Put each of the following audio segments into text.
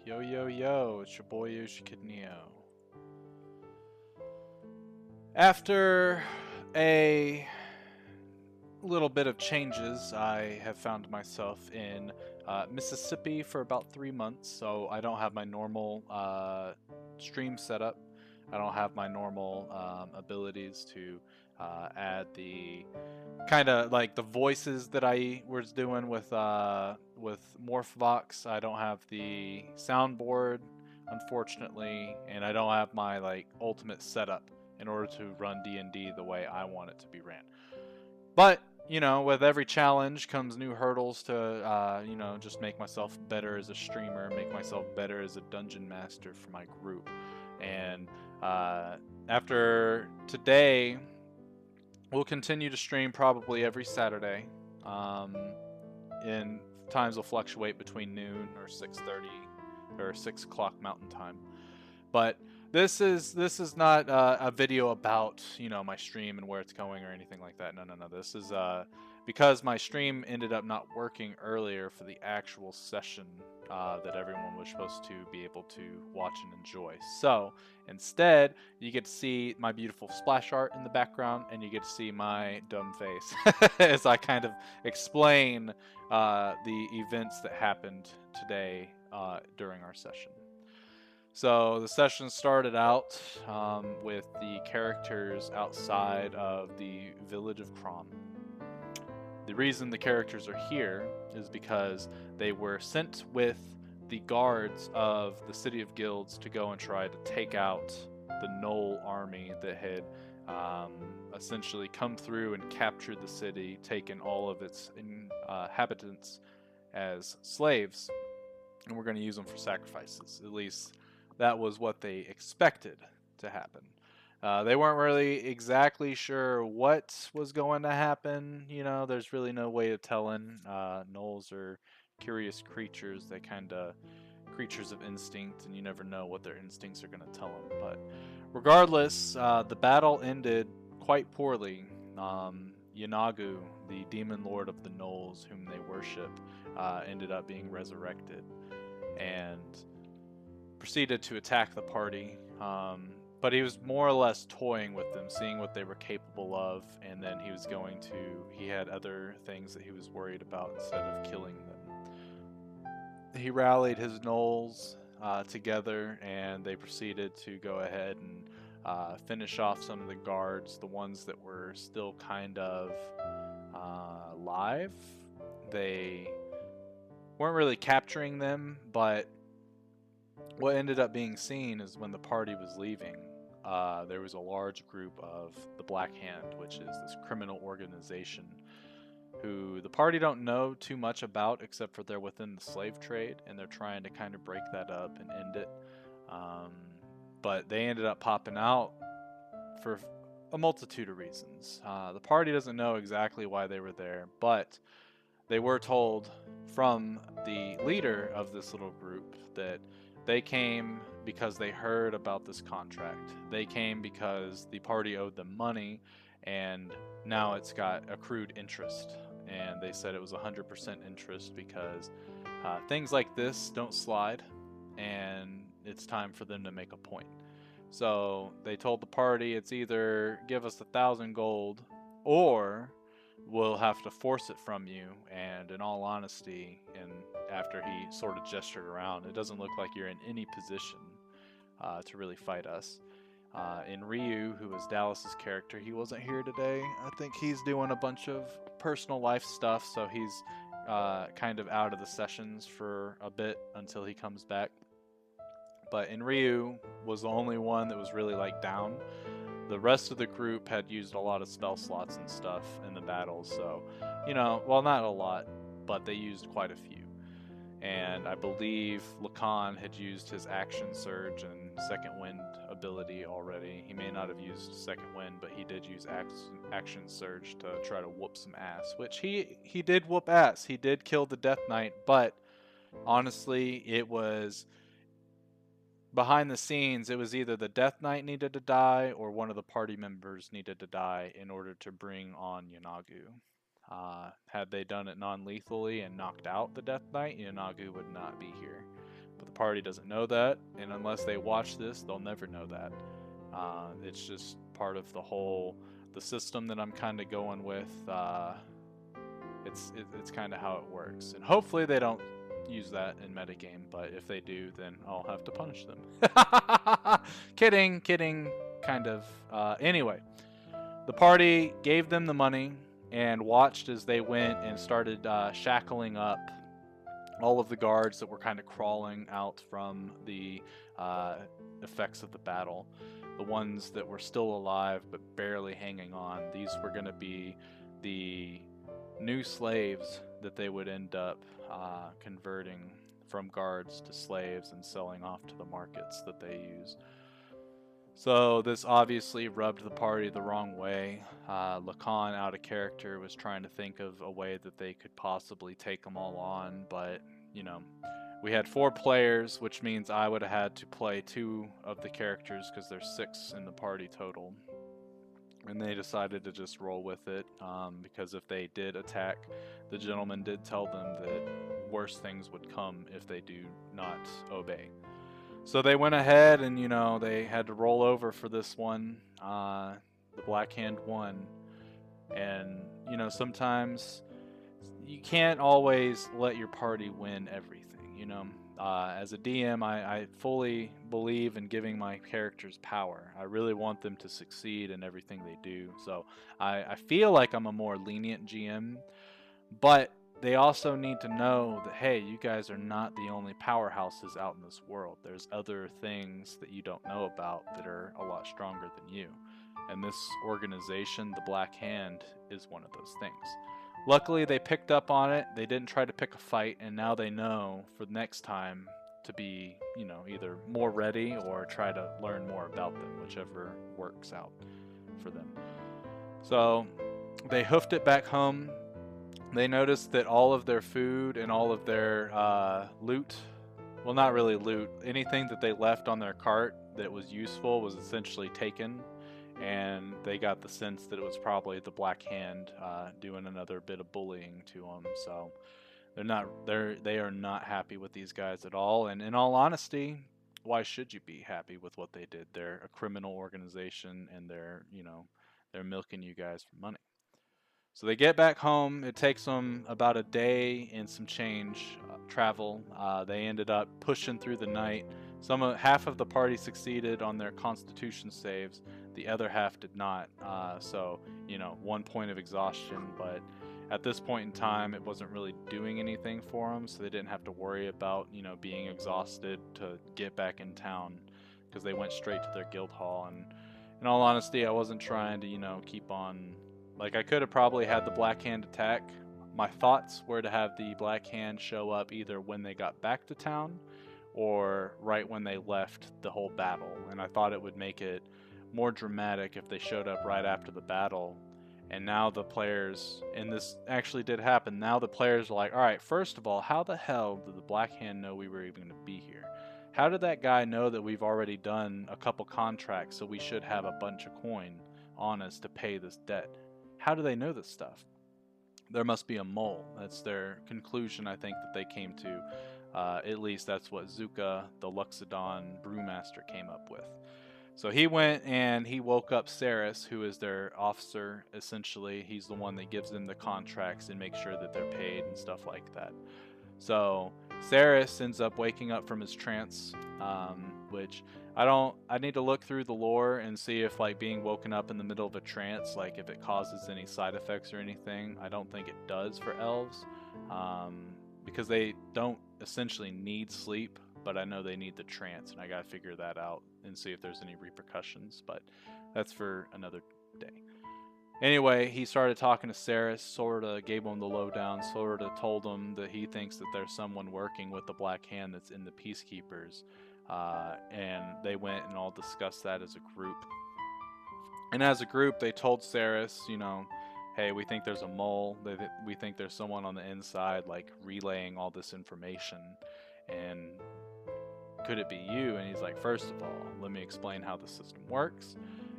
Yo, yo, yo, it's your boy Yoshikidneo. After a little bit of changes, I have found myself in Mississippi for about 3 months, so I don't have my normal stream setup. I don't have my normal abilities to add the kind of like the voices that I was doing with Morphvox. I don't have the soundboard, unfortunately, and I don't have my like ultimate setup in order to run D&D the way I want it to be ran. But you know, with every challenge comes new hurdles to just make myself better as a streamer, make myself better as a dungeon master for my group, and after today we'll continue to stream probably every Saturday. In times will fluctuate between noon or 6:30 or 6 o'clock Mountain Time. But this is not a video about my stream and where it's going or anything like that. No, no, no. This is because my stream ended up not working earlier for the actual session that everyone was supposed to be able to watch and enjoy. So instead, you get to see my beautiful splash art in the background, and you get to see my dumb face as I kind of explain the events that happened today during our session. So the session started out with the characters outside of the village of Kron. The reason the characters are here is because they were sent with the guards of the City of Guilds to go and try to take out the Knoll army that had essentially come through and captured the city, taken all of its inhabitants as slaves, and we're going to use them for sacrifices. At least that was what they expected to happen. They weren't really exactly sure what was going to happen. There's really no way of telling. Gnolls are curious creatures. They kind of creatures of instinct, and you never know what their instincts are going to tell them. But regardless, the battle ended quite poorly. Yanagu, the demon lord of the Gnolls, whom they worship, ended up being resurrected and proceeded to attack the party. But he was more or less toying with them, seeing what they were capable of, and then he had other things that he was worried about instead of killing them. He rallied his gnolls together, and they proceeded to go ahead and finish off some of the guards, the ones that were still kind of alive. They weren't really capturing them, but what ended up being seen is when the party was leaving, there was a large group of the Black Hand, which is this criminal organization who the party don't know too much about, except for they're within the slave trade, and they're trying to kind of break that up and end it. But they ended up popping out for a multitude of reasons. The party doesn't know exactly why they were there, but they were told from the leader of this little group that they came because they heard about this contract. They came because the party owed them money, and now it's got accrued interest. And they said it was 100% interest because things like this don't slide, and it's time for them to make a point. So they told the party it's either give us 1,000 gold or we'll have to force it from you. And in all honesty, and after he sort of gestured around, it doesn't look like you're in any position to really fight us. And Ryu, who was Dallas's character, he wasn't here today. I think he's doing a bunch of personal life stuff, so he's kind of out of the sessions for a bit until he comes back. But Ryu was the only one that was really like down. The rest of the group had used a lot of spell slots and stuff in the battles, so well, not a lot, but they used quite a few. And I believe Lacan had used his action surge and second wind ability already. He may not have used second wind, but he did use action surge to try to whoop some ass, which he did whoop ass. He did kill the Death Knight, but honestly, it was behind the scenes. It was either the Death Knight needed to die or one of the party members needed to die in order to bring on Yanagu. Had they done it non-lethally and knocked out the Death Knight, Yanagu would not be here. But the party doesn't know that, and unless they watch this, they'll never know that. It's just part of the system that I'm kind of going with. It's kind of how it works, and hopefully they don't use that in metagame, but if they do, then I'll have to punish them. Kidding, kind of. Anyway, the party gave them the money and watched as they went and started shackling up all of the guards that were kind of crawling out from the effects of the battle. The ones that were still alive but barely hanging on, these were going to be the new slaves that they would end up converting from guards to slaves and selling off to the markets that they use. So this obviously rubbed the party the wrong way. Lacan, out of character, was trying to think of a way that they could possibly take them all on, but, you know, we had 4 players, which means I would have had to play 2 of the characters because there's 6 in the party total. And they decided to just roll with it, because if they did attack, the gentleman did tell them that worse things would come if they do not obey. So they went ahead and, you know, they had to roll over for this one. The Black Hand won. And, you know, sometimes you can't always let your party win everything, you know. As a DM, I fully believe in giving my characters power. I really want them to succeed in everything they do. So I feel like I'm a more lenient GM, but they also need to know that, hey, you guys are not the only powerhouses out in this world. There's other things that you don't know about that are a lot stronger than you. And this organization, the Black Hand, is one of those things. Luckily, they picked up on it. They didn't try to pick a fight, and now they know for the next time to be, you know, either more ready or try to learn more about them, whichever works out for them. So they hoofed it back home. They noticed that all of their food and all of their loot, well, not really loot, anything that they left on their cart that was useful was essentially taken. And they got the sense that it was probably the Black Hand doing another bit of bullying to them. So they are not happy with these guys at all. And in all honesty, why should you be happy with what they did? They're a criminal organization, and they're milking you guys for money. So they get back home. It takes them about a day and some change travel. They ended up pushing through the night. Half of the party succeeded on their Constitution saves. The other half did not. So, you know, 1 point of exhaustion. But at this point in time, it wasn't really doing anything for them. So they didn't have to worry about, you know, being exhausted to get back in town, because they went straight to their guild hall. And in all honesty, I wasn't trying to, you know, keep on. Like, I could have probably had the Black Hand attack. My thoughts were to have the Black Hand show up either when they got back to town or right when they left the whole battle. And I thought it would make it more dramatic if they showed up right after the battle. And now the players, and this actually did happen, now the players are like, all right, first of all, how the hell did the Black Hand know we were even going to be here? How did that guy know that we've already done a couple contracts, so we should have a bunch of coin on us to pay this debt? How do they know this stuff? There must be a mole. That's their conclusion, I think, that they came to. At least that's what Zuka, the Luxodon brewmaster, came up with. So he went and he woke up Saris, who is their officer, essentially. He's the one that gives them the contracts and makes sure that they're paid and stuff like that. So Saris ends up waking up from his trance, which I need to look through the lore and see if, like, being woken up in the middle of a trance, like, if it causes any side effects or anything. I don't think it does for elves, because they don't essentially need sleep, but I know they need the trance, and I gotta figure that out and see if there's any repercussions, but that's for another day. Anyway, he started talking to Saris, sorta gave him the lowdown, sorta told him that he thinks that there's someone working with the Black Hand that's in the Peacekeepers. And they went and all discussed that as a group. And as a group, they told Saris, you know, hey, we think there's a mole. We think there's someone on the inside, like, relaying all this information. And could it be you? And he's like, first of all, let me explain how the system works.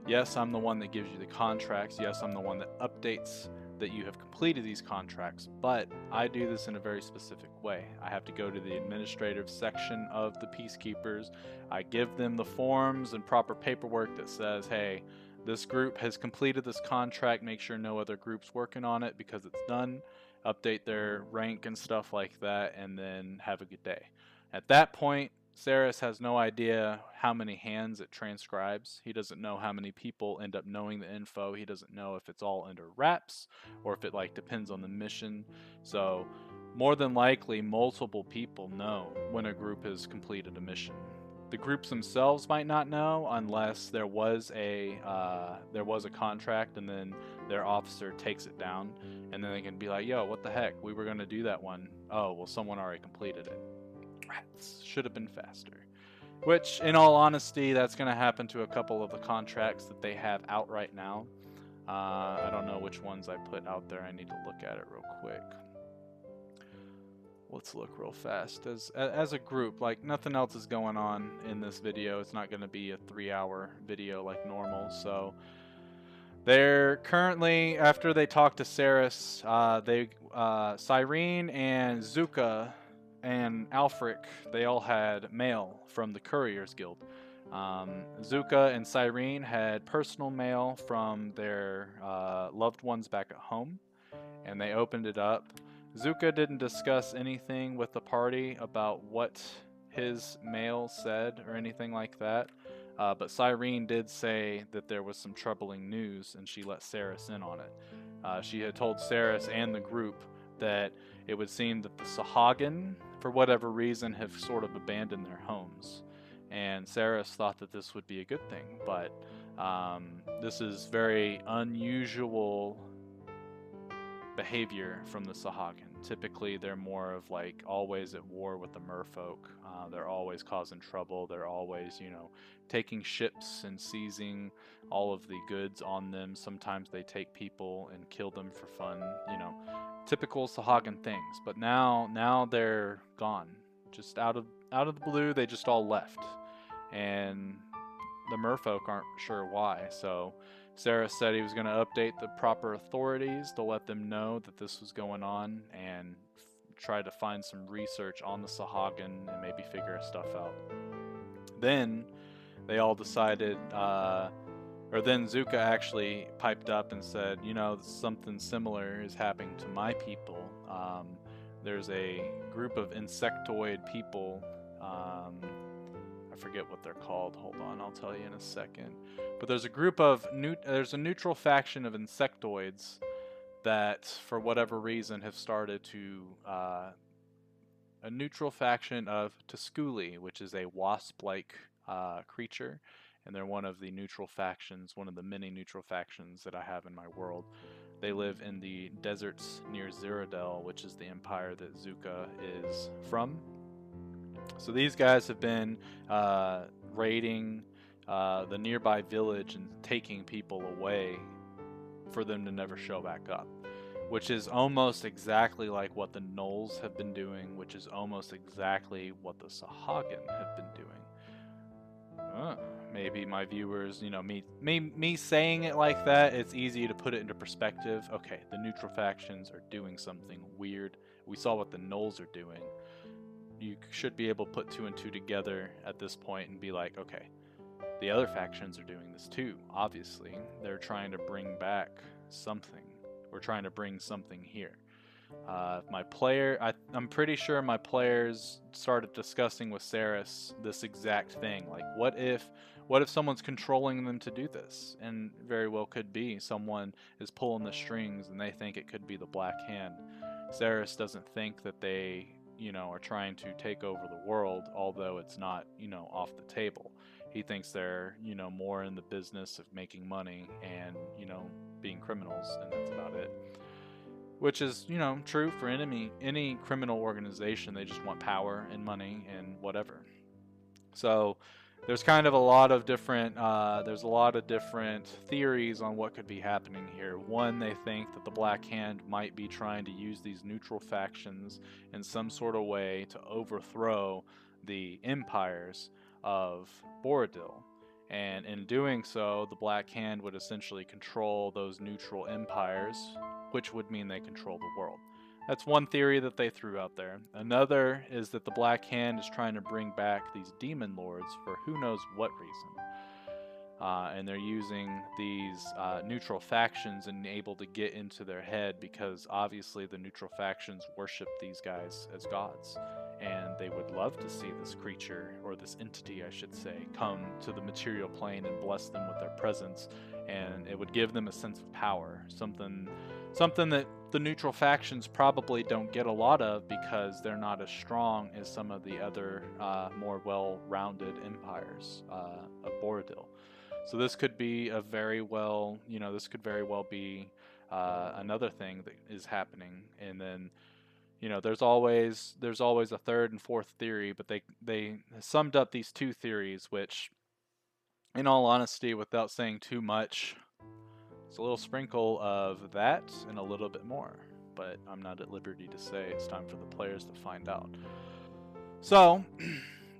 Yes, I'm the one that gives you the contracts. Yes, I'm the one that updates that you have completed these contracts, but I do this in a very specific way. I have to go to the administrative section of the peacekeepers. I give them the forms and proper paperwork that says, hey, this group has completed this contract, make sure no other group's working on it because it's done, update their rank and stuff like that, and then have a good day. At that point, Saris has no idea how many hands it transcribes. He doesn't know how many people end up knowing the info. He doesn't know if it's all under wraps or if it like depends on the mission. So more than likely multiple people know when a group has completed a mission. The groups themselves might not know unless there was a contract and then their officer takes it down, and then they can be like, yo, what the heck, we were going to do that one. Oh, well, someone already completed it. Rats, should have been faster. Which, in all honesty, that's going to happen to a couple of the contracts that they have out right now. I don't know which ones I put out there. I need to look at it real quick. Let's look real fast. As a group, like nothing else is going on in this video. It's not going to be a 3-hour video like normal. So they're currently, after they talk to Saris, Cyrene and Zuka and Alfric, they all had mail from the Couriers Guild. Zuka and Cyrene had personal mail from their loved ones back at home, and they opened it up. Zuka didn't discuss anything with the party about what his mail said or anything like that, but Cyrene did say that there was some troubling news, and she let Saris in on it. She had told Saris and the group that it would seem that the Sahagin, for whatever reason, have sort of abandoned their homes. And Saris thought that this would be a good thing, but this is very unusual behavior from the Sahagin. Typically, they're more of like always at war with the merfolk. They're always causing trouble. They're always, taking ships and seizing all of the goods on them. Sometimes they take people and kill them for fun. Typical Sahagin things. But now they're gone. Just out of the blue, they just all left, and the merfolk aren't sure why. So Saris said he was going to update the proper authorities to let them know that this was going on and try to find some research on the Sahagin and maybe figure stuff out. Then they all decided, or then Zuka actually piped up and said, something similar is happening to my people. There's a group of insectoid people. I forget what they're called. Hold on, I'll tell you in a second. But there's a group of there's a neutral faction of insectoids that, for whatever reason, have started to a neutral faction of Tusculi, which is a wasp-like creature, and they're one of the neutral factions, one of the many neutral factions that I have in my world. They live in the deserts near Cyrodiil, which is the empire that Zuka is from. So these guys have been raiding the nearby village and taking people away for them to never show back up, which is almost exactly like what the Gnolls have been doing, which is almost exactly what the Sahagin have been doing. Maybe my viewers, me saying it like that, it's easy to put it into perspective. Okay, the neutral factions are doing something weird. We saw what the Gnolls are doing. You should be able to put 2 and 2 together at this point and be like, okay, the other factions are doing this too. Obviously, they're trying to bring back something. We're trying to bring something here. I'm pretty sure my players started discussing with Saris this exact thing. Like, what if someone's controlling them to do this? And very well could be someone is pulling the strings and they think it could be the Black Hand. Saris doesn't think that they, are trying to take over the world, although it's not, off the table. He thinks they're, more in the business of making money and, being criminals, and that's about it. Which is, true for any criminal organization. They just want power and money and whatever. So there's kind of a lot of different theories on what could be happening here. One, they think that the Black Hand might be trying to use these neutral factions in some sort of way to overthrow the empires of Boridil. And in doing so, the Black Hand would essentially control those neutral empires, which would mean they control the world. That's one theory that they threw out there. Another is that the Black Hand is trying to bring back these demon lords for who knows what reason. And they're using these neutral factions and able to get into their head, because obviously the neutral factions worship these guys as gods. And they would love to see this creature, or this entity I should say, come to the material plane and bless them with their presence. And it would give them a sense of power, something that the neutral factions probably don't get a lot of, because they're not as strong as some of the other more well-rounded empires of Borodil. So this could be a very well, this could very well be another thing that is happening. And then, there's always a third and fourth theory, but they summed up these two theories, which, in all honesty, without saying too much, it's a little sprinkle of that and a little bit more. But I'm not at liberty to say. It's time for the players to find out. So,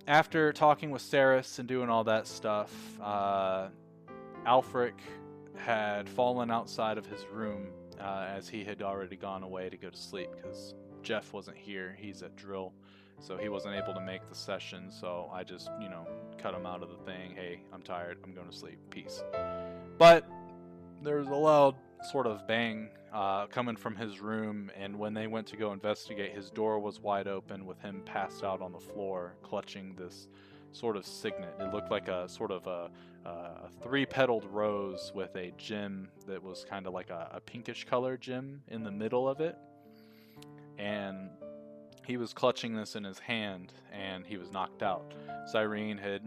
after talking with Saris and doing all that stuff, Alfric had fallen outside of his room as he had already gone away to go to sleep, because Jeff wasn't here. He's at drill, so he wasn't able to make the session. So I just, cut him out of the thing. Hey, I'm tired. I'm going to sleep. Peace. But there was a loud sort of bang coming from his room, and when they went to go investigate, his door was wide open with him passed out on the floor, clutching this sort of signet. It looked like a sort of a three-petaled rose with a gem that was kind of like a pinkish color gem in the middle of it. And he was clutching this in his hand, and he was knocked out. Cyrene had,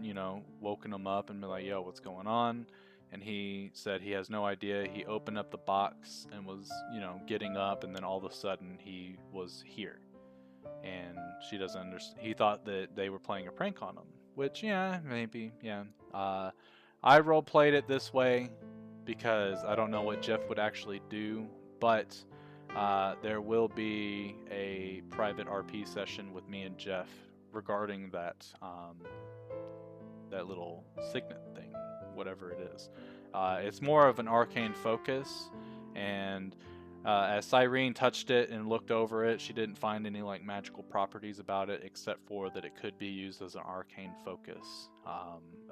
woken him up and been like, yo, what's going on? And he said he has no idea. He opened up the box and was, getting up, and then all of a sudden he was here. And she doesn't understand. He thought that they were playing a prank on him, which, yeah, maybe, yeah. I role-played it this way because I don't know what Jeff would actually do, but there will be a private RP session with me and Jeff regarding that that little signet thing, whatever it is. It's more of an arcane focus, and as Cyrene touched it and looked over it, she didn't find any magical properties about it, except for that it could be used as an arcane focus.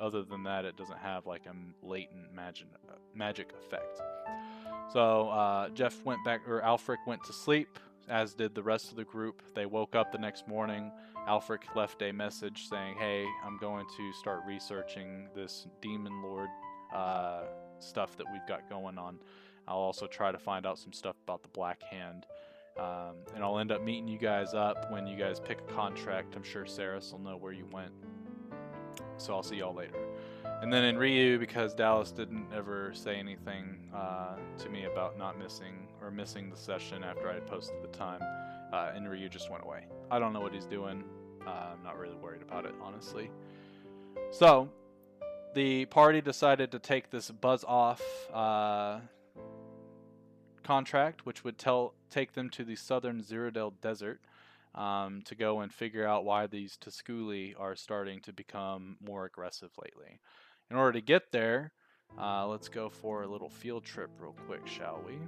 Other than that, it doesn't have a latent magic effect. So Jeff went back, or Alfric went to sleep, as did the rest of the group. They woke up the next morning. Alfric left a message saying, hey, I'm going to start researching this Demon Lord stuff that we've got going on. I'll also try to find out some stuff about the Black Hand. And I'll end up meeting you guys up when you guys pick a contract. I'm sure Saris will know where you went. So I'll see y'all later. And then in Ryu, because Dallas didn't ever say anything to me about not missing the session after I had posted the time, and Ryu just went away. I don't know what he's doing. I'm not really worried about it, honestly. So the party decided to take this buzz-off contract, which would take them to the southern Zirodel Desert to go and figure out why these Tusculi are starting to become more aggressive lately. In order to get there, let's go for a little field trip real quick, shall we?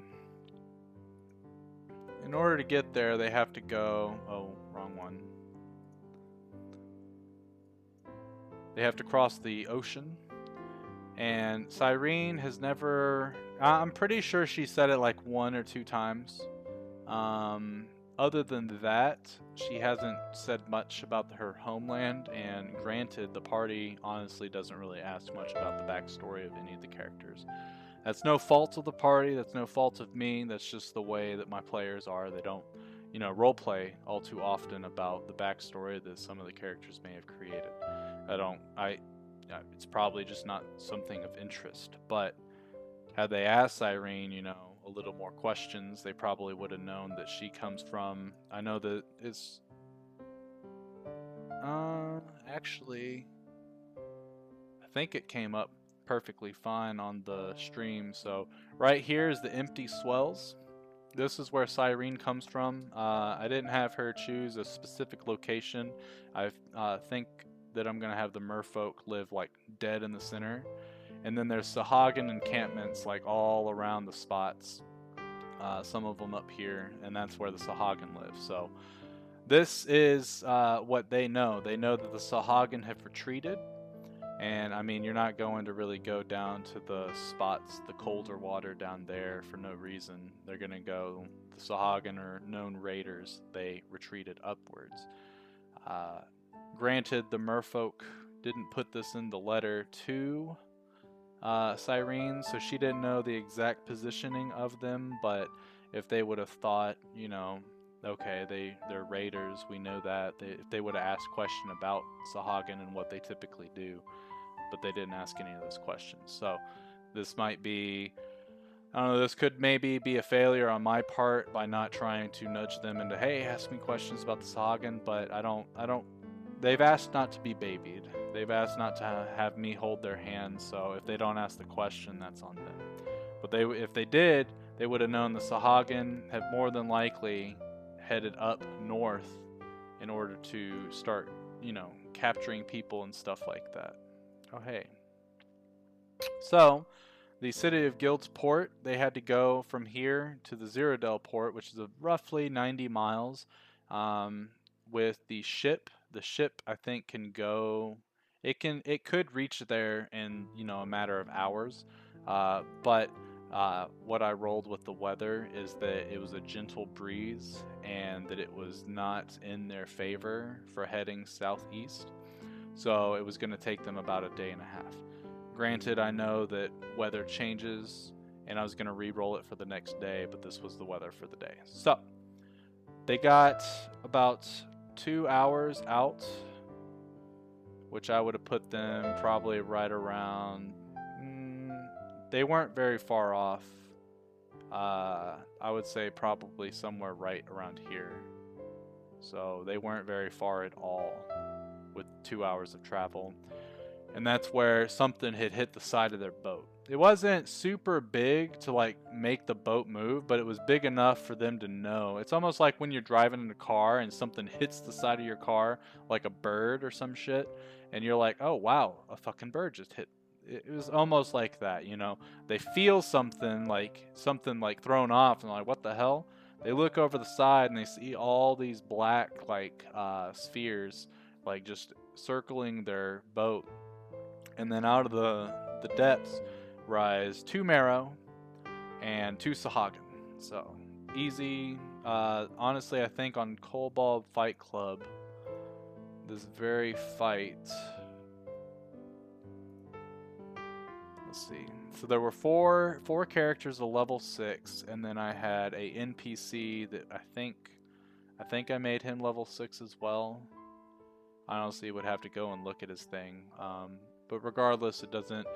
In order to get there, they have to go... Oh, wrong one. They have to cross the ocean. And Cyrene has never... I'm pretty sure she said it 1 or 2 times. Other than that, she hasn't said much about her homeland, and granted, the party honestly doesn't really ask much about the backstory of any of the characters. That's no fault of the party, that's no fault of me, that's just the way that my players are. They don't, roleplay all too often about the backstory that some of the characters may have created. It's probably just not something of interest, but had they asked Cyrene, a little more questions, they probably would have known that she comes from... I know that it's... actually... I think it came up perfectly fine on the stream. So, right here is the Empty Swells. This is where Cyrene comes from. I didn't have her choose a specific location. I think that I'm going to have the merfolk live like dead in the center. And then there's Sahagin encampments like all around the spots. Some of them up here, and that's where the Sahagin live. So this is what they know. They know that the Sahagin have retreated. And I mean, you're not going to really go down to the spots, the colder water down there for no reason. They're going to go, the Sahagin are known raiders. They retreated upwards. Granted, the merfolk didn't put this in the letter to Cyrene, so she didn't know the exact positioning of them, but if they would have thought, you know, okay, they're raiders, we know that. If they would have asked a question about Sahagin and what they typically do, but they didn't ask any of those questions. So this might be, I don't know, this could maybe be a failure on my part by not trying to nudge them into, hey, ask me questions about the Sahagin, but I don't, they've asked not to be babied. They've asked not to have me hold their hand, so if they don't ask the question, that's on them. But if they did, they would have known the Sahagin have more than likely headed up north in order to start, you know, capturing people and stuff like that. Oh, hey. So, the city of Guild's port, they had to go from here to the Zerodel port, which is roughly 90 miles, with the ship. The ship, I think, can go... It could reach there in, you know, a matter of hours, but what I rolled with the weather is that it was a gentle breeze and that it was not in their favor for heading southeast. So it was going to take them about a day and a half. Granted, I know that weather changes, and I was going to re-roll it for the next day, but this was the weather for the day. So, they got about 2 hours out, which I would have put them probably right around... they weren't very far off. I would say probably somewhere right around here. So they weren't very far at all with 2 hours of travel. And that's where something had hit the side of their boat. It wasn't super big to like make the boat move, but it was big enough for them to know. It's almost like when you're driving in a car and something hits the side of your car, like a bird or some shit, and you're like, oh wow, a fucking bird just hit. It was almost like that, you know. They feel something like thrown off, and like, what the hell? They look over the side and they see all these black like spheres, like just circling their boat. And then out of the depths rise 2 Marrow and 2 Sahagin. So easy. Honestly, I think on Kobold Fight Club, this very fight. Let's see. So there were four characters of level 6, and then I had a NPC that I think I made him level 6 as well. I honestly would have to go and look at his thing. But regardless, it doesn't...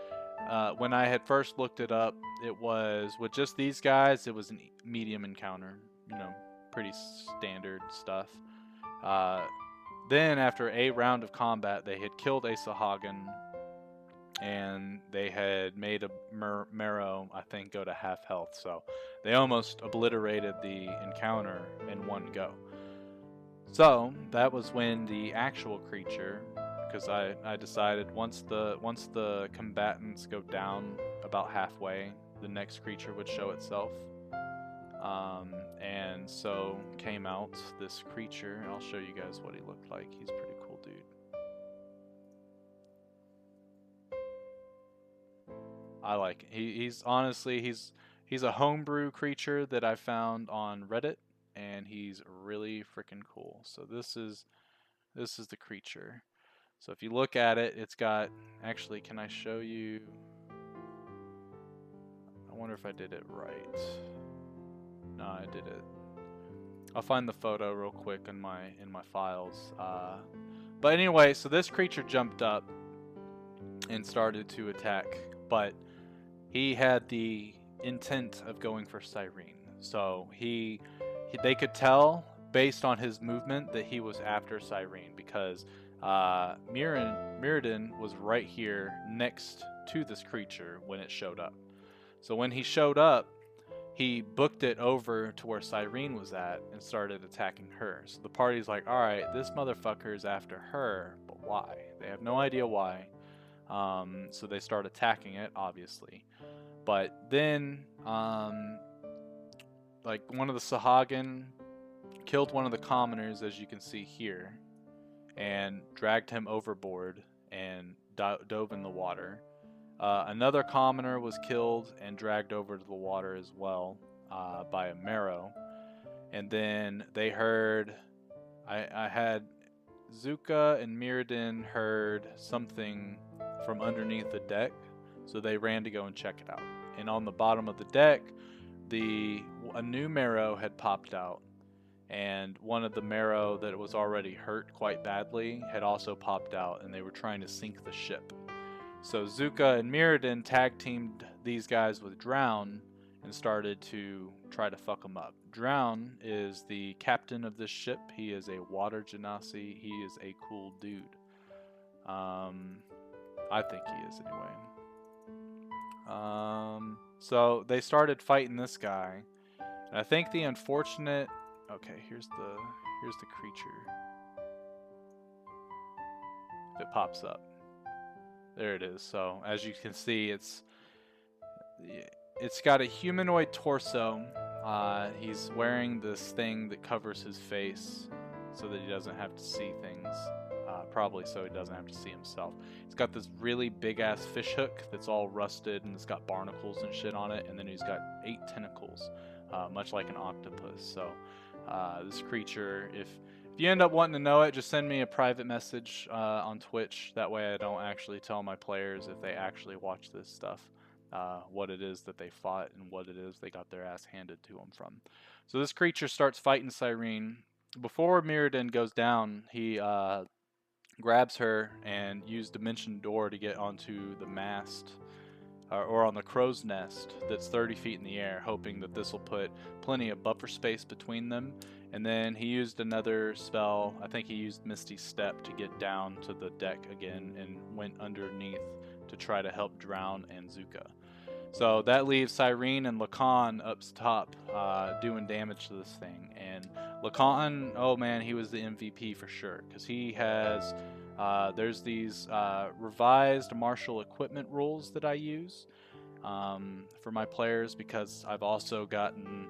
when I had first looked it up, it was, with just these guys, it was a medium encounter. You know, pretty standard stuff. Then, after a round of combat, they had killed a Sahagin, and they had made a Marrow, I think, go to half health. So they almost obliterated the encounter in one go. So that was when the actual creature... because I decided once the combatants go down about halfway, the next creature would show itself. And so came out this creature. I'll show you guys what he looked like. He's a pretty cool dude. I like it. He's honestly he's a homebrew creature that I found on Reddit, and he's really freaking cool. So this is the creature. So if you look at it, it's got... Actually, can I show you? I wonder if I did it right. No, I did it. I'll find the photo real quick in my files. But anyway, so this creature jumped up and started to attack, but he had the intent of going for Cyrene. So they could tell based on his movement that he was after Cyrene, because Mirrodin was right here next to this creature when it showed up. So when he showed up, he booked it over to where Cyrene was at and started attacking her. So the party's like, alright, this motherfucker is after her, but why? They have no idea why. So they start attacking it, obviously. But then, like, one of the Sahagin killed one of the commoners, as you can see here, and dragged him overboard and dove in the water. Another commoner was killed and dragged over to the water as well by a marrow. And then they heard, I had Zuka and Mirrodin heard something from underneath the deck, so they ran to go and check it out. And on the bottom of the deck, a new marrow had popped out, and one of the marrow that was already hurt quite badly had also popped out, and they were trying to sink the ship. So Zuka and Mirrodin tag teamed these guys with Drown and started to try to fuck them up. Drown is the captain of this ship. He is a water genasi. He is a cool dude. I think he is anyway. So they started fighting this guy. And I think the unfortunate... Okay, here's the creature. If it pops up. There it is. So as you can see, it's got a humanoid torso. He's wearing this thing that covers his face so that he doesn't have to see things. Probably so he doesn't have to see himself. He's got this really big ass fish hook that's all rusted and it's got barnacles and shit on it, and then he's got 8 tentacles, much like an octopus. So this creature, if you end up wanting to know it, just send me a private message on Twitch. That way I don't actually tell my players, if they actually watch this stuff, what it is that they fought and what it is they got their ass handed to them from. So this creature starts fighting Cyrene. Before Mirrodin goes down, he grabs her and used Dimension Door to get onto the mast, or on the crow's nest that's 30 feet in the air, hoping that this will put plenty of buffer space between them. And then he used another spell. I think he used Misty Step to get down to the deck again and went underneath to try to help Drown and Zuka. So that leaves Cyrene and Lacan up top doing damage to this thing. And Lacan, oh man, he was the MVP for sure, because he has... there's these revised martial equipment rules that I use for my players, because I've also gotten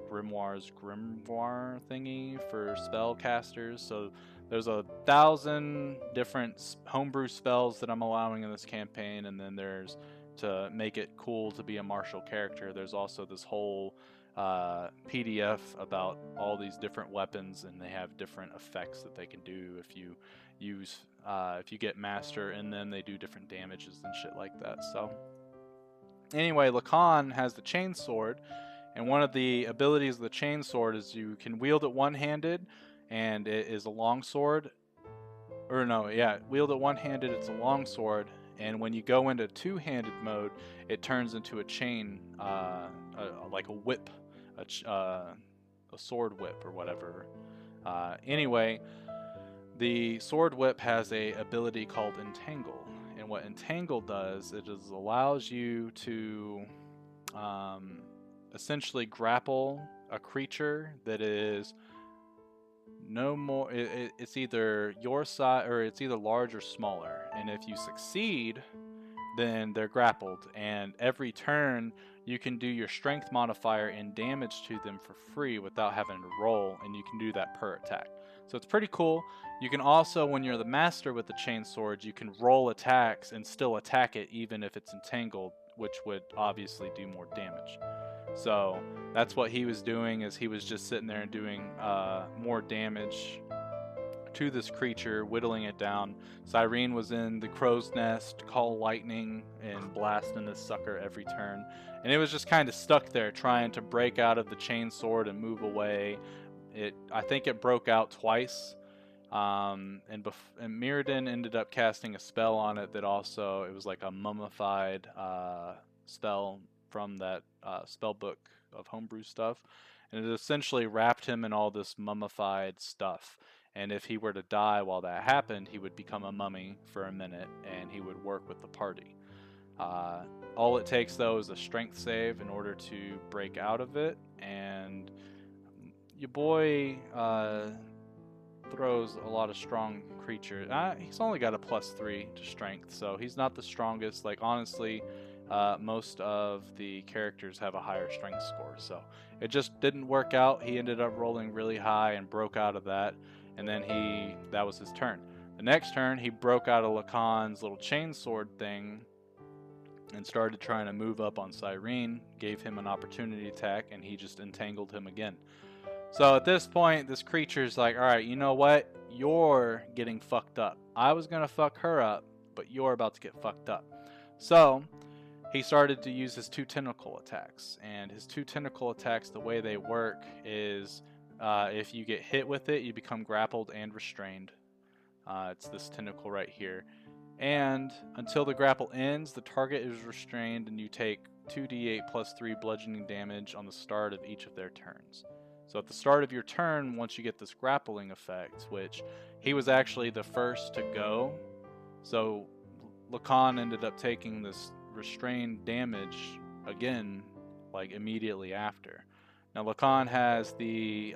Grimoire's Grimoire thingy for spellcasters. So there's 1,000 different homebrew spells that I'm allowing in this campaign, and then there's, to make it cool to be a martial character, there's also this whole PDF about all these different weapons, and they have different effects that they can do if you use if you get master, and then they do different damages and shit like that. So anyway, Lacan has the chain sword, and one of the abilities of the chain sword is you can wield it one-handed, and it is a long sword. Or no, yeah, wield it one-handed, it's a long sword, and when you go into two-handed mode, it turns into a chain, like a whip, a sword whip or whatever. Anyway, the sword whip has a ability called Entangle, and what Entangle does, it is allows you to essentially grapple a creature that is no more. It's either your size, or it's either large or smaller, and if you succeed, then they're grappled, and every turn you can do your strength modifier and damage to them for free without having to roll, and you can do that per attack. So it's pretty cool. You can also, when you're the master with the chain sword, you can roll attacks and still attack it even if it's entangled, which would obviously do more damage. So that's what he was doing, is he was just sitting there and doing more damage to this creature, whittling it down. Cyrene was in the crow's nest, call lightning and blasting this sucker every turn, and it was just kind of stuck there trying to break out of the chain sword and move away. I think it broke out twice, and Mirrodin ended up casting a spell on it that also, it was like a mummified spell from that spell book of homebrew stuff, and it essentially wrapped him in all this mummified stuff. And if he were to die while that happened, he would become a mummy for a minute, and he would work with the party. All it takes, though, is a strength save in order to break out of it, and your boy throws a lot of strong creatures. He's only got a +3 to strength, so he's not the strongest. Like, honestly, most of the characters have a higher strength score, so it just didn't work out. He ended up rolling really high and broke out of that, and then that was his turn. The next turn, he broke out of Lacan's little chainsword thing and started trying to move up on Cyrene, gave him an opportunity attack, and he just entangled him again. So at this point, this creature's like, alright, you know what? You're getting fucked up. I was going to fuck her up, but you're about to get fucked up. So he started to use his 2 tentacle attacks. And his 2 tentacle attacks, the way they work is if you get hit with it, you become grappled and restrained. It's this tentacle right here. And until the grapple ends, the target is restrained and you take 2d8 plus 3 bludgeoning damage on the start of each of their turns. So at the start of your turn, once you get this grappling effect, which he was actually the first to go, so Lacan ended up taking this restrained damage again, like immediately after. Now Lacan has the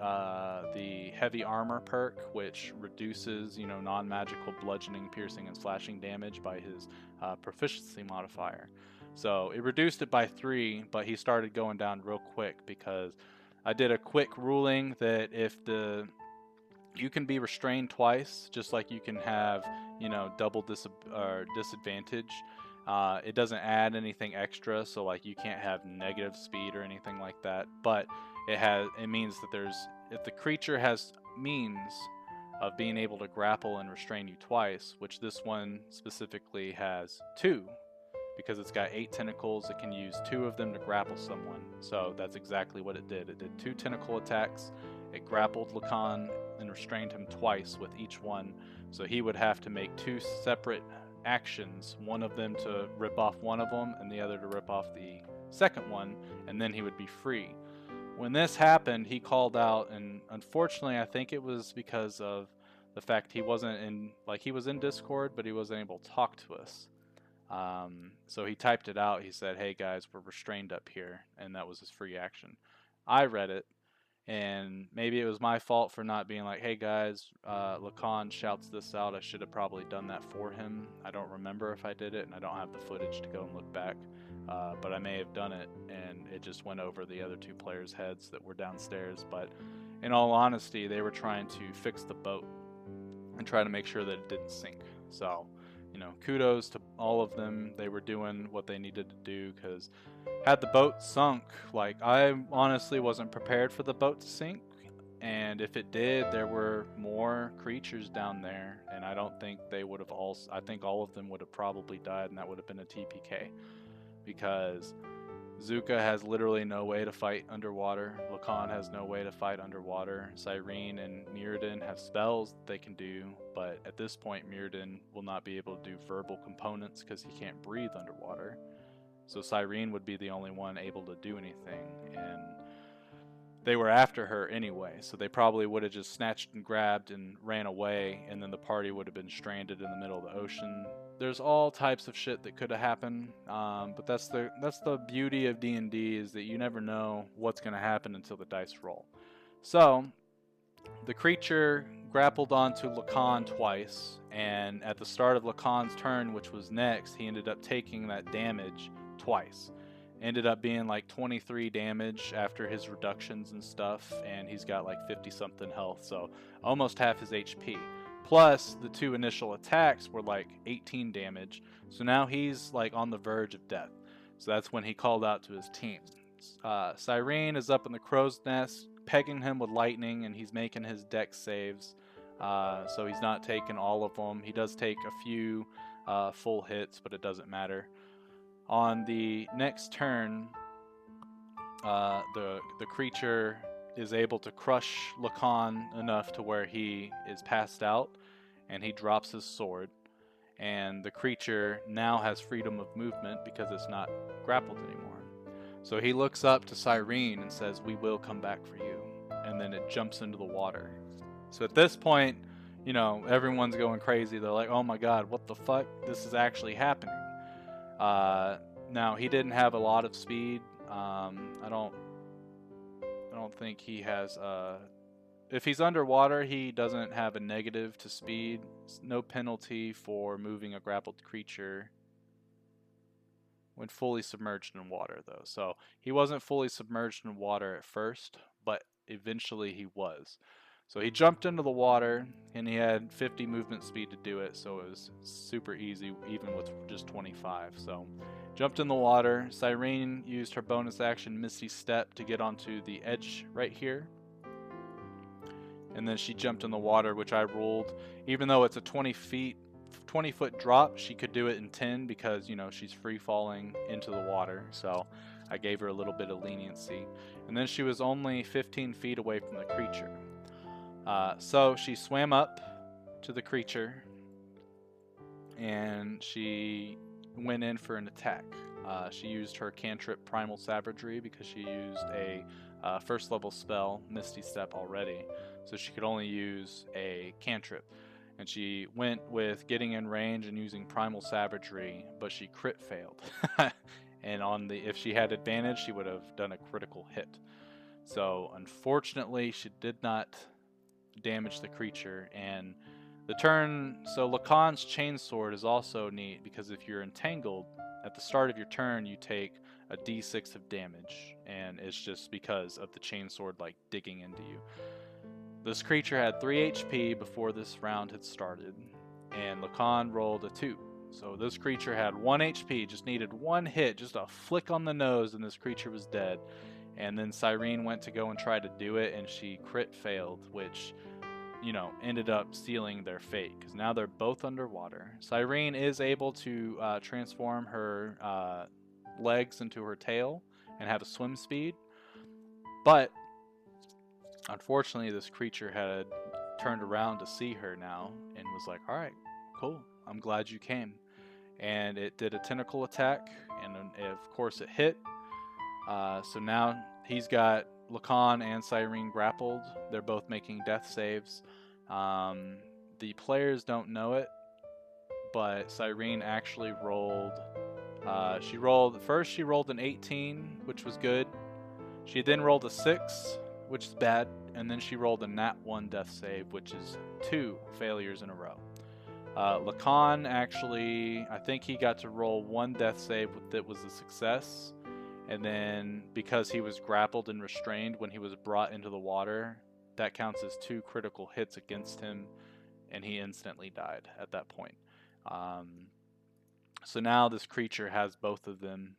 heavy armor perk, which reduces, non-magical bludgeoning, piercing, and slashing damage by his proficiency modifier. So it reduced it by 3, but he started going down real quick because I did a quick ruling that if you can be restrained twice, just like you can have, double disadvantage. It doesn't add anything extra, so like you can't have negative speed or anything like that. But it means that if the creature has means of being able to grapple and restrain you twice, which this one specifically has 2. Because it's got 8 tentacles, it can use 2 of them to grapple someone. So that's exactly what it did. It did 2 tentacle attacks, it grappled Lacan and restrained him twice with each one. So he would have to make 2 separate actions, one of them to rip off one of them and the other to rip off the second one, and then he would be free. When this happened, he called out, and unfortunately I think it was because of the fact he was in Discord, but he wasn't able to talk to us. So he typed it out. He said, "Hey guys, we're restrained up here," and that was his free action. I read it, and maybe it was my fault for not being like, "Hey guys, Lacan shouts this out. I should have probably done that for him." I don't remember if I did it, and I don't have the footage to go and look back, but I may have done it, and it just went over the other 2 players' heads that were downstairs. But in all honesty, they were trying to fix the boat and try to make sure that it didn't sink. So kudos to all of them. They were doing what they needed to do, because had the boat sunk, like, I honestly wasn't prepared for the boat to sink, and if it did, there were more creatures down there, and I don't think they would have I think all of them would have probably died, and that would have been a TPK, because Zuka has literally no way to fight underwater. Lacan has no way to fight underwater. Cyrene and Mirrodin have spells that they can do, but at this point Mirrodin will not be able to do verbal components because he can't breathe underwater. So Cyrene would be the only one able to do anything, and they were after her anyway, so they probably would have just snatched and grabbed and ran away, and then the party would have been stranded in the middle of the ocean. There's all types of shit that could have happened, but that's the beauty of D&D, is that you never know what's going to happen until the dice roll. So the creature grappled onto Lacan twice, and at the start of Lacan's turn, which was next, he ended up taking that damage twice. Ended up being like 23 damage after his reductions and stuff, and he's got like 50 something health, so almost half his HP. Plus the 2 initial attacks were like 18 damage, so now he's like on the verge of death. So that's when he called out to his team. Cyrene is up in the crow's nest, pegging him with lightning, and he's making his dex saves, so he's not taking all of them. He does take a few full hits, but it doesn't matter. On the next turn, the creature is able to crush Lacan enough to where he is passed out, and he drops his sword, and the creature now has freedom of movement because it's not grappled anymore. So he looks up to Cyrene and says, "We will come back for you," and then it jumps into the water. So at this point, everyone's going crazy. They're like, "Oh my god, what the fuck? This is actually happening." Now he didn't have a lot of speed. I don't think he has if he's underwater, he doesn't have a negative to speed. No penalty for moving a grappled creature when fully submerged in water, though. So he wasn't fully submerged in water at first, but eventually he was. So he jumped into the water, and he had 50 movement speed to do it, so it was super easy, even with just 25. So jumped in the water. Cyrene used her bonus action Misty Step to get onto the edge right here. And then she jumped in the water, which I ruled. Even though it's a 20-foot drop, she could do it in 10 because, you know, she's free falling into the water. So I gave her a little bit of leniency. And then she was only 15 feet away from the creature. So she swam up to the creature and she went in for an attack. She used her cantrip Primal Savagery because she used a first level spell, Misty Step, already. So she could only use a cantrip. And she went with getting in range and using Primal Savagery, but she crit failed. And if she had advantage, she would have done a critical hit. So unfortunately, she did not damage the creature. And the turn, so Lacan's Chainsword is also neat because if you're entangled, at the start of your turn, you take a d6 of damage, and it's just because of the chainsword like digging into you. This creature had 3 HP before this round had started, and Lacan rolled a 2. So this creature had 1 HP, just needed one hit, just a flick on the nose, and this creature was dead. And then Cyrene went to go and try to do it, and she crit failed, which, you know, ended up sealing their fate, because now they're both underwater. Cyrene is able to transform her legs into her tail and have a swim speed, but unfortunately this creature had turned around to see her now and was like, alright, cool, I'm glad you came. And it did a tentacle attack, and of course it hit. So now he's got Lacan and Cyrene grappled. They're both making death saves. The players don't know it, but Cyrene actually rolled. She rolled an 18, which was good. She then rolled a 6, which is bad, and then she rolled a nat 1 death save, which is 2 failures in a row. Lacan actually, I think he got to roll 1 death save that was a success, and then because he was grappled and restrained when he was brought into the water, that counts as 2 critical hits against him, and he instantly died at that point. So now this creature has both of them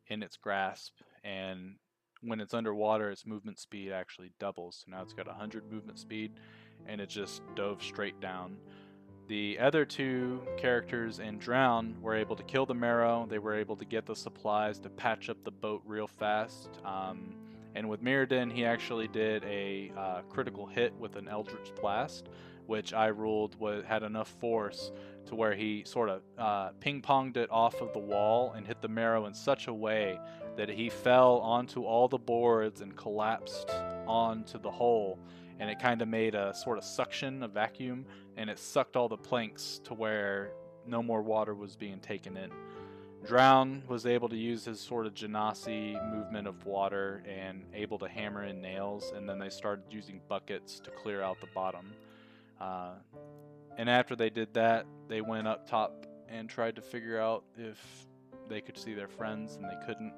in its grasp, and when it's underwater, its movement speed actually doubles. So now it's got 100 movement speed, and it just dove straight down. The other 2 characters in Drown were able to kill the Marrow. They were able to get the supplies to patch up the boat real fast. And with Mirrodin, he actually did a critical hit with an Eldritch Blast, which I ruled had enough force to where he sort of ping-ponged it off of the wall and hit the Marrow in such a way that he fell onto all the boards and collapsed onto the hole. And it kind of made a sort of suction, a vacuum, and it sucked all the planks to where no more water was being taken in. Drown was able to use his sort of genasi movement of water and able to hammer in nails, and then they started using buckets to clear out the bottom. And after they did that, they went up top and tried to figure out if they could see their friends, and they couldn't.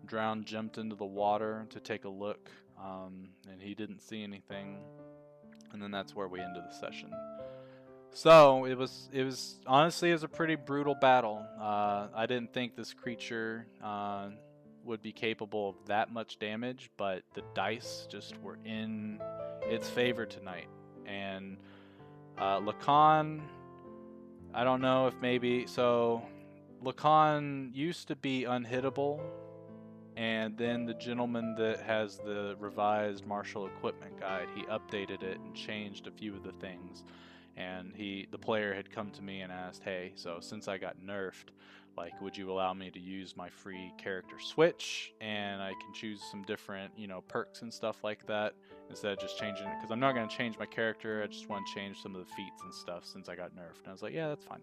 Drown jumped into the water to take a look, and he didn't see anything, and then that's where we ended the session. So it was honestly, it was a pretty brutal battle. I didn't think this creature would be capable of that much damage, but the dice just were in its favor tonight. And Lacan, I don't know if maybe, so Lacan used to be unhittable, and then the gentleman that has the revised martial equipment guide, he updated it and changed a few of the things. And the player had come to me and asked, hey, so since I got nerfed, like, would you allow me to use my free character switch, and I can choose some different, you know, perks and stuff like that, instead of just changing it, because I'm not going to change my character, I just want to change some of the feats and stuff since I got nerfed. And I was like, yeah, that's fine.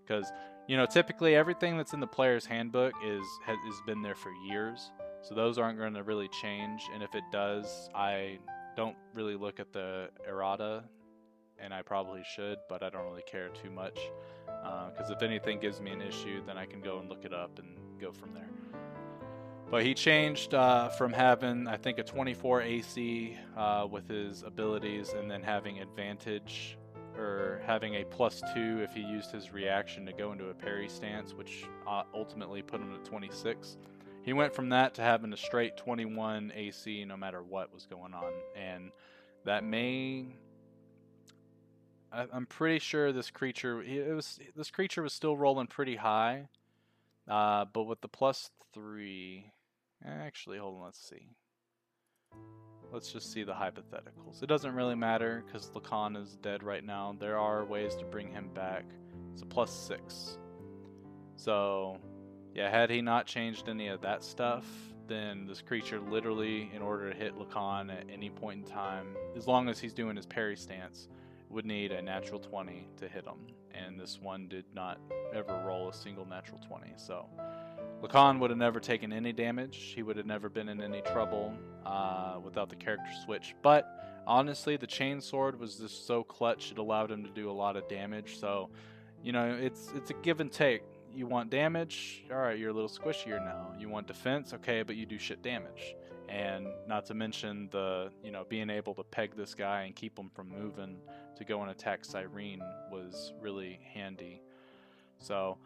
Because, you know, typically everything that's in the player's handbook has been there for years, so those aren't going to really change, and if it does, I don't really look at the errata, and I probably should, but I don't really care too much. Because if anything gives me an issue, then I can go and look it up and go from there. But he changed from having, I think, a 24 AC with his abilities, and then having advantage, or having a +2 if he used his reaction to go into a parry stance, which ultimately put him at 26. He went from that to having a straight 21 AC no matter what was going on, and that may... I'm pretty sure this creature was still rolling pretty high, but with the +3, actually, hold on, let's see. Let's just see the hypotheticals. It doesn't really matter because Lacan is dead right now. There are ways to bring him back. It's a +6. So, yeah, had he not changed any of that stuff, then this creature literally, in order to hit Lacan at any point in time, as long as he's doing his parry stance, would need a natural 20 to hit him. And this one did not ever roll a single natural 20. So Lacan would have never taken any damage. He would have never been in any trouble without the character switch. But honestly, the chainsword was just so clutch, it allowed him to do a lot of damage. So, you know, it's a give and take. You want damage? Alright, you're a little squishier now. You want defense? Okay, but you do shit damage. And not to mention the, you know, being able to peg this guy and keep him from moving to go and attack Cyrene was really handy. So,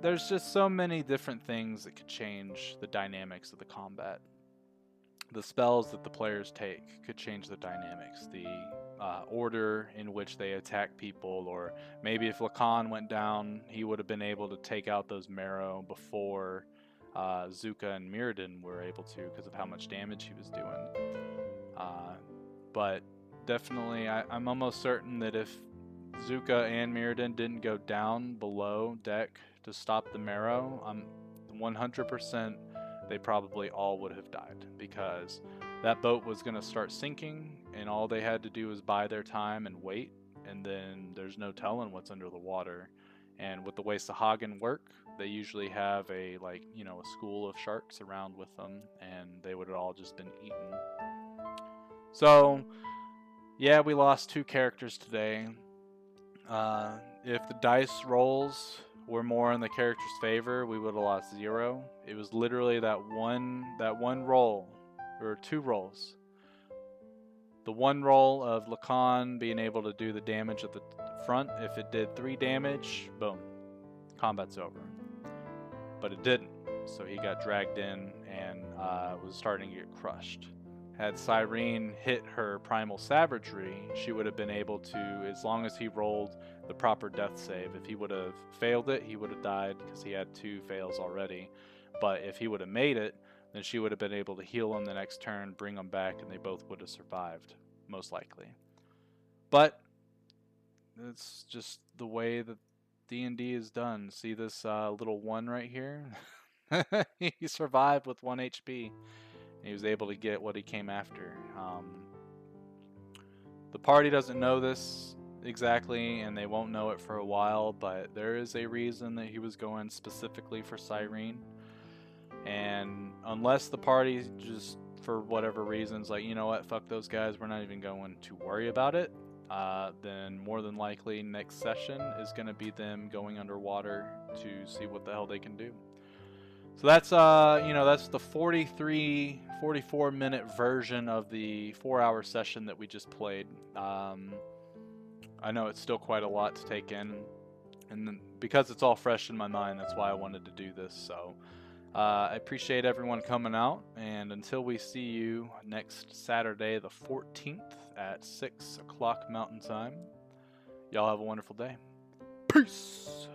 there's just so many different things that could change the dynamics of the combat. The spells that the players take could change the dynamics. The order in which they attack people, or maybe if Lacan went down, he would have been able to take out those Marrow before Zuka and Mirrodin were able to, because of how much damage he was doing. But definitely, I'm almost certain that if Zuka and Mirrodin didn't go down below deck to stop the Marrow, I'm 100% they probably all would have died, because that boat was going to start sinking, and all they had to do was buy their time and wait, and then there's no telling what's under the water. And with the way Sahagin work, they usually have a, like, you know, a school of sharks around with them, and they would have all just been eaten. So, yeah, we lost 2 characters today. If the dice rolls were more in the character's favor, we would have lost 0. It was literally that one roll, or 2 rolls. The one roll of Lacan being able to do the damage at the front. If it did 3 damage, boom, combat's over. But it didn't, so he got dragged in and was starting to get crushed. Had Cyrene hit her primal savagery, she would have been able to, as long as he rolled the proper death save. If he would have failed it, he would have died because he had 2 fails already. But if he would have made it, then she would have been able to heal him the next turn, bring him back, and they both would have survived, most likely. But it's just the way that D&D is done. See this little 1 right here? He survived with 1 HP. He was able to get what he came after. The party doesn't know this exactly, and they won't know it for a while, but there is a reason that he was going specifically for Cyrene. And unless the party just, for whatever reasons, like, you know what, fuck those guys, we're not even going to worry about it, then more than likely next session is going to be them going underwater to see what the hell they can do. So that's, you know, that's the 44 minute version of the 4-hour session that we just played. I know it's still quite a lot to take in, and then, because it's all fresh in my mind, that's why I wanted to do this. So I appreciate everyone coming out, and until we see you next Saturday the 14th at 6 o'clock Mountain Time, y'all have a wonderful day. Peace!